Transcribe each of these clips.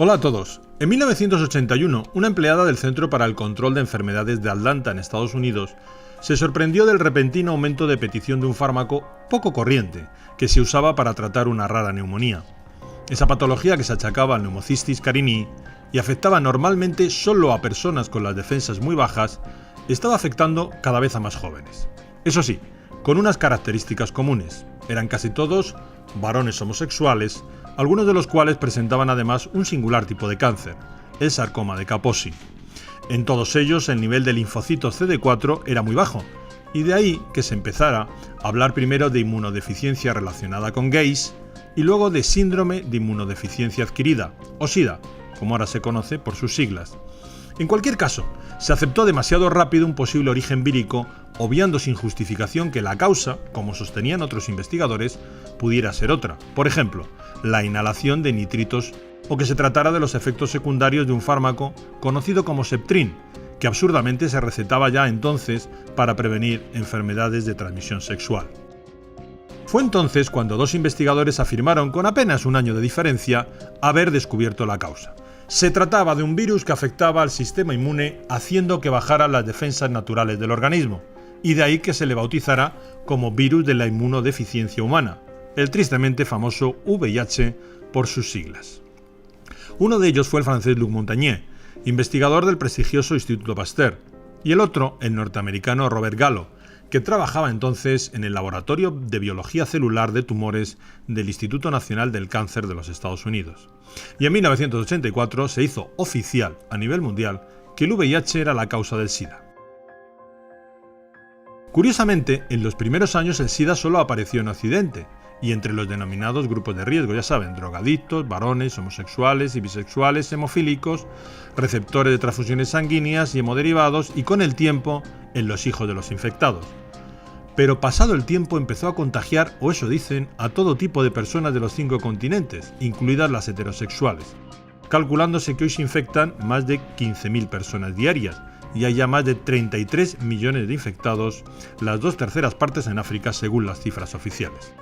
Hola a todos. En 1981, una empleada del Centro para el Control de Enfermedades de Atlanta, en Estados Unidos, se sorprendió del repentino aumento de petición de un fármaco poco corriente, que se usaba para tratar una rara neumonía. Esa patología, que se achacaba al Pneumocystis carinii y afectaba normalmente solo a personas con las defensas muy bajas, estaba afectando cada vez a más jóvenes. Eso sí, con unas características comunes. Eran casi todos varones homosexuales, algunos de los cuales presentaban además un singular tipo de cáncer, el sarcoma de Kaposi. En todos ellos el nivel de linfocitos CD4 era muy bajo, y de ahí que se empezara a hablar primero de inmunodeficiencia relacionada con gays y luego de síndrome de inmunodeficiencia adquirida, o SIDA, como ahora se conoce por sus siglas. En cualquier caso, se aceptó demasiado rápido un posible origen vírico, obviando sin justificación que la causa, como sostenían otros investigadores, pudiera ser otra. Por ejemplo, la inhalación de nitritos, o que se tratara de los efectos secundarios de un fármaco conocido como Septrin, que absurdamente se recetaba ya entonces para prevenir enfermedades de transmisión sexual. Fue entonces cuando dos investigadores afirmaron con apenas un año de diferencia haber descubierto la causa. Se trataba de un virus que afectaba al sistema inmune, haciendo que bajaran las defensas naturales del organismo, y de ahí que se le bautizara como virus de la inmunodeficiencia humana, el tristemente famoso VIH por sus siglas. Uno de ellos fue el francés Luc Montagnier, investigador del prestigioso Instituto Pasteur, y el otro, el norteamericano Robert Gallo, que trabajaba entonces en el Laboratorio de Biología Celular de Tumores del Instituto Nacional del Cáncer de los Estados Unidos. Y en 1984 se hizo oficial a nivel mundial que el VIH era la causa del SIDA. Curiosamente, en los primeros años el SIDA solo apareció en Occidente, y entre los denominados grupos de riesgo, ya saben, drogadictos, varones, homosexuales y bisexuales, hemofílicos, receptores de transfusiones sanguíneas y hemoderivados, y con el tiempo en los hijos de los infectados. Pero pasado el tiempo empezó a contagiar, o eso dicen, a todo tipo de personas de los 5 continentes, incluidas las heterosexuales, calculándose que hoy se infectan más de 15.000 personas diarias, y hay ya más de 33 millones de infectados, las 2/3 partes en África según las cifras oficiales.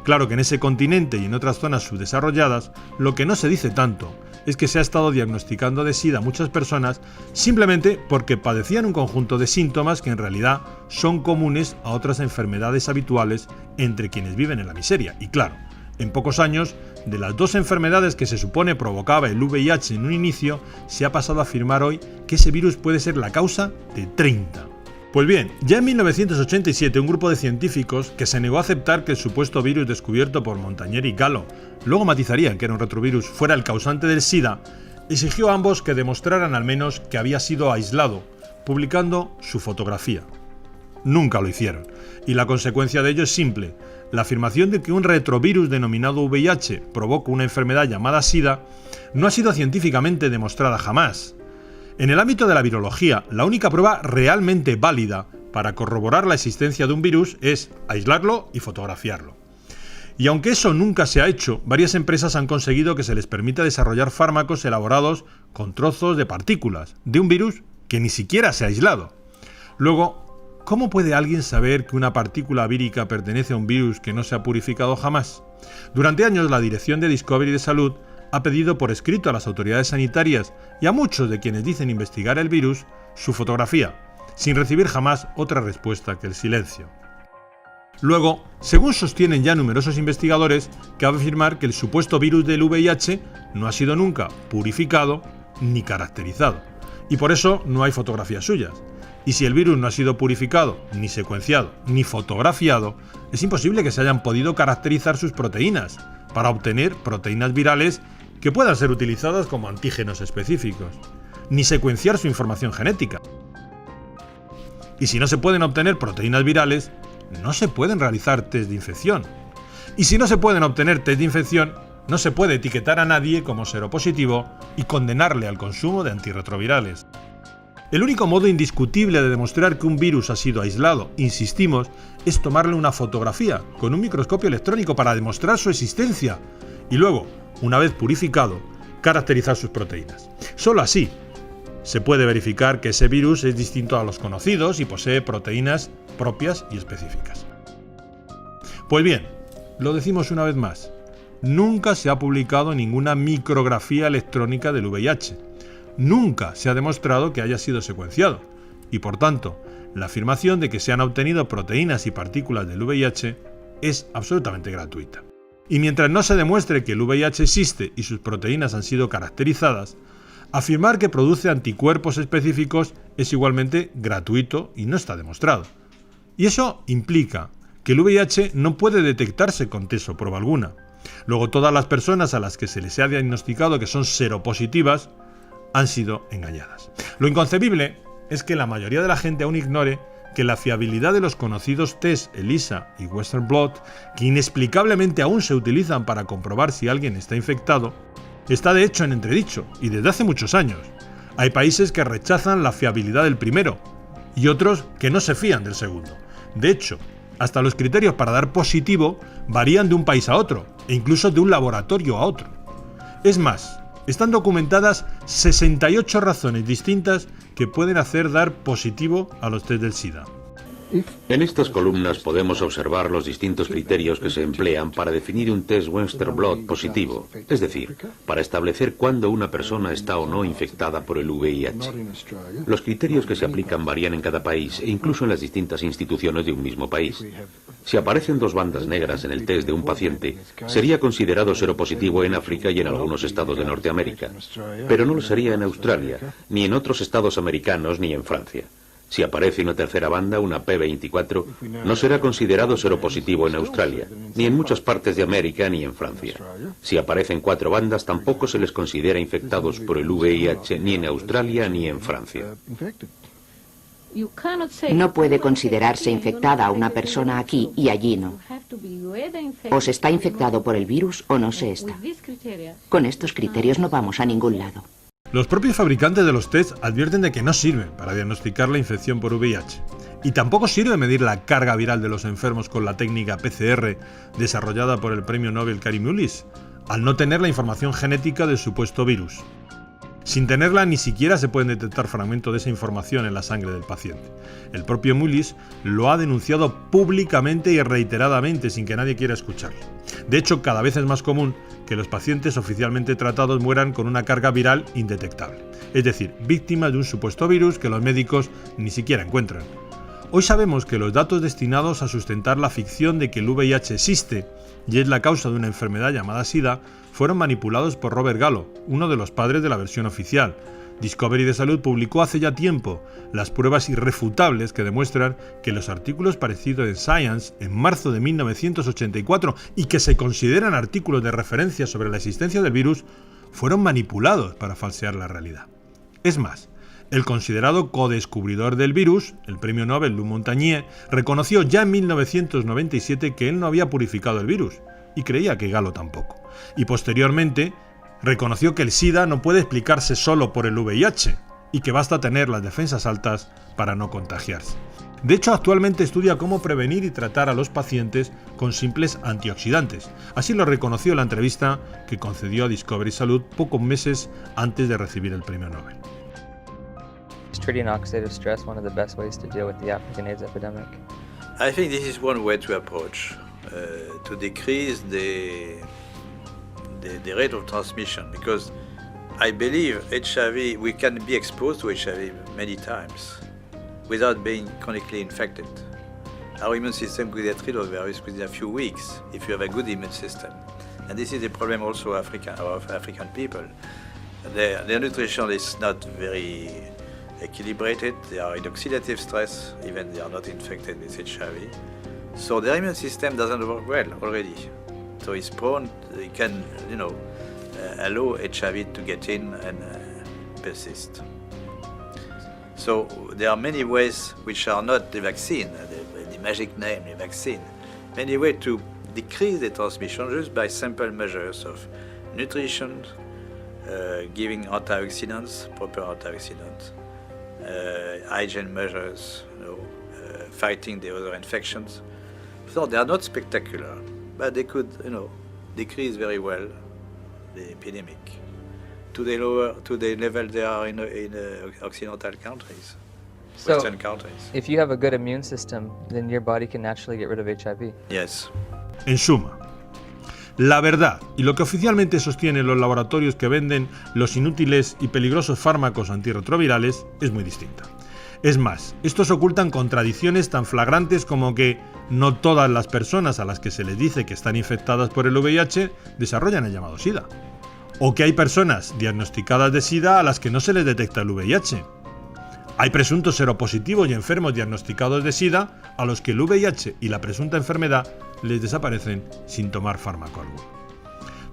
Claro que en ese continente y en otras zonas subdesarrolladas, lo que no se dice tanto es que se ha estado diagnosticando de SIDA a muchas personas simplemente porque padecían un conjunto de síntomas que en realidad son comunes a otras enfermedades habituales entre quienes viven en la miseria. Y claro, en pocos años, de las 2 enfermedades que se supone provocaba el VIH en un inicio, se ha pasado a afirmar hoy que ese virus puede ser la causa de 30. Pues bien, ya en 1987 un grupo de científicos que se negó a aceptar que el supuesto virus descubierto por Montagnier y Gallo, luego matizarían que era un retrovirus, fuera el causante del SIDA, exigió a ambos que demostraran al menos que había sido aislado, publicando su fotografía. Nunca lo hicieron, y la consecuencia de ello es simple: la afirmación de que un retrovirus denominado VIH provoca una enfermedad llamada SIDA no ha sido científicamente demostrada jamás. En el ámbito de la virología, la única prueba realmente válida para corroborar la existencia de un virus es aislarlo y fotografiarlo. Y aunque eso nunca se ha hecho, varias empresas han conseguido que se les permita desarrollar fármacos elaborados con trozos de partículas de un virus que ni siquiera se ha aislado. Luego, ¿cómo puede alguien saber que una partícula vírica pertenece a un virus que no se ha purificado jamás? Durante años, la Dirección de Discovery de Salud ha pedido por escrito a las autoridades sanitarias y a muchos de quienes dicen investigar el virus su fotografía, sin recibir jamás otra respuesta que el silencio. Luego, según sostienen ya numerosos investigadores, cabe afirmar que el supuesto virus del VIH no ha sido nunca purificado ni caracterizado, y por eso no hay fotografías suyas. Y si el virus no ha sido purificado, ni secuenciado, ni fotografiado, es imposible que se hayan podido caracterizar sus proteínas para obtener proteínas virales que puedan ser utilizadas como antígenos específicos, ni secuenciar su información genética. Y si no se pueden obtener proteínas virales, no se pueden realizar test de infección. Y si no se pueden obtener test de infección, no se puede etiquetar a nadie como seropositivo y condenarle al consumo de antirretrovirales. El único modo indiscutible de demostrar que un virus ha sido aislado, insistimos, es tomarle una fotografía con un microscopio electrónico para demostrar su existencia y luego, una vez purificado, caracterizar sus proteínas. Solo así se puede verificar que ese virus es distinto a los conocidos y posee proteínas propias y específicas. Pues bien, lo decimos una vez más, nunca se ha publicado ninguna micrografía electrónica del VIH. Nunca se ha demostrado que haya sido secuenciado. Y por tanto, la afirmación de que se han obtenido proteínas y partículas del VIH es absolutamente gratuita. Y mientras no se demuestre que el VIH existe y sus proteínas han sido caracterizadas, afirmar que produce anticuerpos específicos es igualmente gratuito y no está demostrado. Y eso implica que el VIH no puede detectarse con test o prueba alguna. Luego, todas las personas a las que se les ha diagnosticado que son seropositivas han sido engañadas. Lo inconcebible es que la mayoría de la gente aún ignore que la fiabilidad de los conocidos test ELISA y Western Blot, que inexplicablemente aún se utilizan para comprobar si alguien está infectado, está de hecho en entredicho y desde hace muchos años. Hay países que rechazan la fiabilidad del primero y otros que no se fían del segundo. De hecho, hasta los criterios para dar positivo varían de un país a otro e incluso de un laboratorio a otro. Es más, están documentadas 68 razones distintas que pueden hacer dar positivo a los test del SIDA. En estas columnas podemos observar los distintos criterios que se emplean para definir un test Western Blot positivo, es decir, para establecer cuándo una persona está o no infectada por el VIH. Los criterios que se aplican varían en cada país e incluso en las distintas instituciones de un mismo país. Si aparecen dos bandas negras en el test de un paciente, sería considerado seropositivo en África y en algunos estados de Norteamérica, pero no lo sería en Australia, ni en otros estados americanos, ni en Francia. Si aparece una tercera banda, una P24, no será considerado seropositivo en Australia, ni en muchas partes de América, ni en Francia. Si aparecen 4 bandas, tampoco se les considera infectados por el VIH, ni en Australia, ni en Francia. No puede considerarse infectada a una persona aquí y allí no. O se está infectado por el virus o no se está. Con estos criterios no vamos a ningún lado. Los propios fabricantes de los tests advierten de que no sirven para diagnosticar la infección por VIH. Y tampoco sirve medir la carga viral de los enfermos con la técnica PCR desarrollada por el premio Nobel Kary Mullis, al no tener la información genética del supuesto virus. Sin tenerla, ni siquiera se pueden detectar fragmentos de esa información en la sangre del paciente. El propio Mullis lo ha denunciado públicamente y reiteradamente sin que nadie quiera escucharlo. De hecho, cada vez es más común que los pacientes oficialmente tratados mueran con una carga viral indetectable, es decir, víctimas de un supuesto virus que los médicos ni siquiera encuentran. Hoy sabemos que los datos destinados a sustentar la ficción de que el VIH existe y es la causa de una enfermedad llamada SIDA fueron manipulados por Robert Gallo, uno de los padres de la versión oficial. Discovery de Salud publicó hace ya tiempo las pruebas irrefutables que demuestran que los artículos parecidos en Science en marzo de 1984 y que se consideran artículos de referencia sobre la existencia del virus fueron manipulados para falsear la realidad. Es más, el considerado codescubridor del virus, el premio Nobel Lou Montagnier, reconoció ya en 1997 que él no había purificado el virus y creía que Gallo tampoco. Y posteriormente reconoció que el SIDA no puede explicarse solo por el VIH y que basta tener las defensas altas para no contagiarse. De hecho, actualmente estudia cómo prevenir y tratar a los pacientes con simples antioxidantes. Así lo reconoció en la entrevista que concedió a Discovery Salud pocos meses antes de recibir el premio Nobel. Is treating oxidative stress one of the best ways to deal with the African AIDS epidemic? I think this is one way to approach, to decrease the rate of transmission, because I believe HIV, we can be exposed to HIV many times without being chronically infected. Our immune system could get rid of the virus within a few weeks if you have a good immune system. And this is the problem also of African people. Their nutrition is not very equilibrated, they are in oxidative stress, even they are not infected with HIV. So their immune system doesn't work well already. So it's prone, it can, allow HIV to get in and persist. So there are many ways which are not the vaccine, the magic name, the vaccine. Many ways to decrease the transmission just by simple measures of nutrition, giving antioxidants, proper antioxidants, hygiene measures, fighting the other infections. So they are not spectacular, but they could, decrease very well the epidemic to the level they are in Occidental countries, Western countries. If you have a good immune system, then your body can naturally get rid of HIV. Yes. En suma, La verdad y lo que oficialmente sostienen los laboratorios que venden los inútiles y peligrosos fármacos antirretrovirales es muy distinta. Es más, estos ocultan contradicciones tan flagrantes como que no todas las personas a las que se les dice que están infectadas por el VIH desarrollan el llamado SIDA, o que hay personas diagnosticadas de SIDA a las que no se les detecta el VIH. Hay presuntos seropositivos y enfermos diagnosticados de SIDA a los que el VIH y la presunta enfermedad les desaparecen sin tomar fármaco alguno.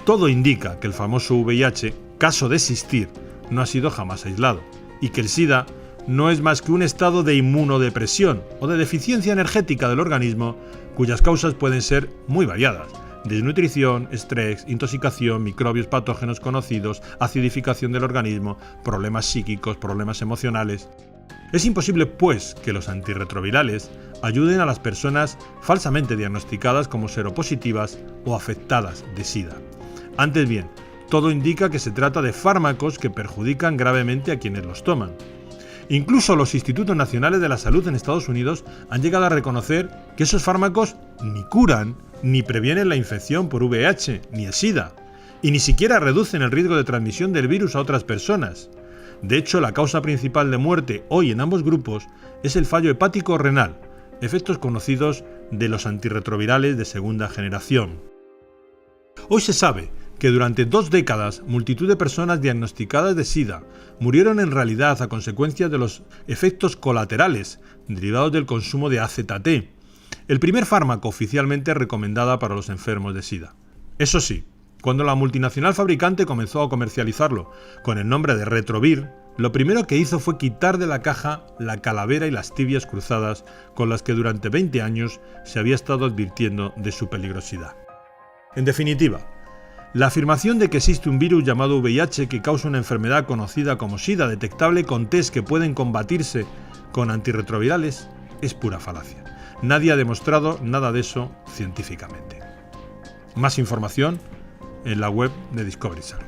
Todo indica que el famoso VIH, caso de existir, no ha sido jamás aislado, y que el SIDA no es más que un estado de inmunodepresión o de deficiencia energética del organismo cuyas causas pueden ser muy variadas: desnutrición, estrés, intoxicación, microbios patógenos conocidos, acidificación del organismo, problemas psíquicos, problemas emocionales. Es imposible, pues, que los antirretrovirales ayuden a las personas falsamente diagnosticadas como seropositivas o afectadas de SIDA. Antes bien, todo indica que se trata de fármacos que perjudican gravemente a quienes los toman. Incluso los Institutos Nacionales de la Salud en Estados Unidos han llegado a reconocer que esos fármacos ni curan ni previenen la infección por VIH ni el SIDA, y ni siquiera reducen el riesgo de transmisión del virus a otras personas. De hecho, la causa principal de muerte hoy en ambos grupos es el fallo hepático renal, efectos conocidos de los antirretrovirales de segunda generación. Hoy se sabe que durante 2 décadas multitud de personas diagnosticadas de SIDA murieron en realidad a consecuencia de los efectos colaterales derivados del consumo de AZT, el primer fármaco oficialmente recomendado para los enfermos de SIDA. Eso sí, cuando la multinacional fabricante comenzó a comercializarlo con el nombre de Retrovir, lo primero que hizo fue quitar de la caja la calavera y las tibias cruzadas con las que durante 20 años se había estado advirtiendo de su peligrosidad. En definitiva, la afirmación de que existe un virus llamado VIH que causa una enfermedad conocida como SIDA detectable con test que pueden combatirse con antirretrovirales es pura falacia. Nadie ha demostrado nada de eso científicamente. Más información en la web de Discovery Salud.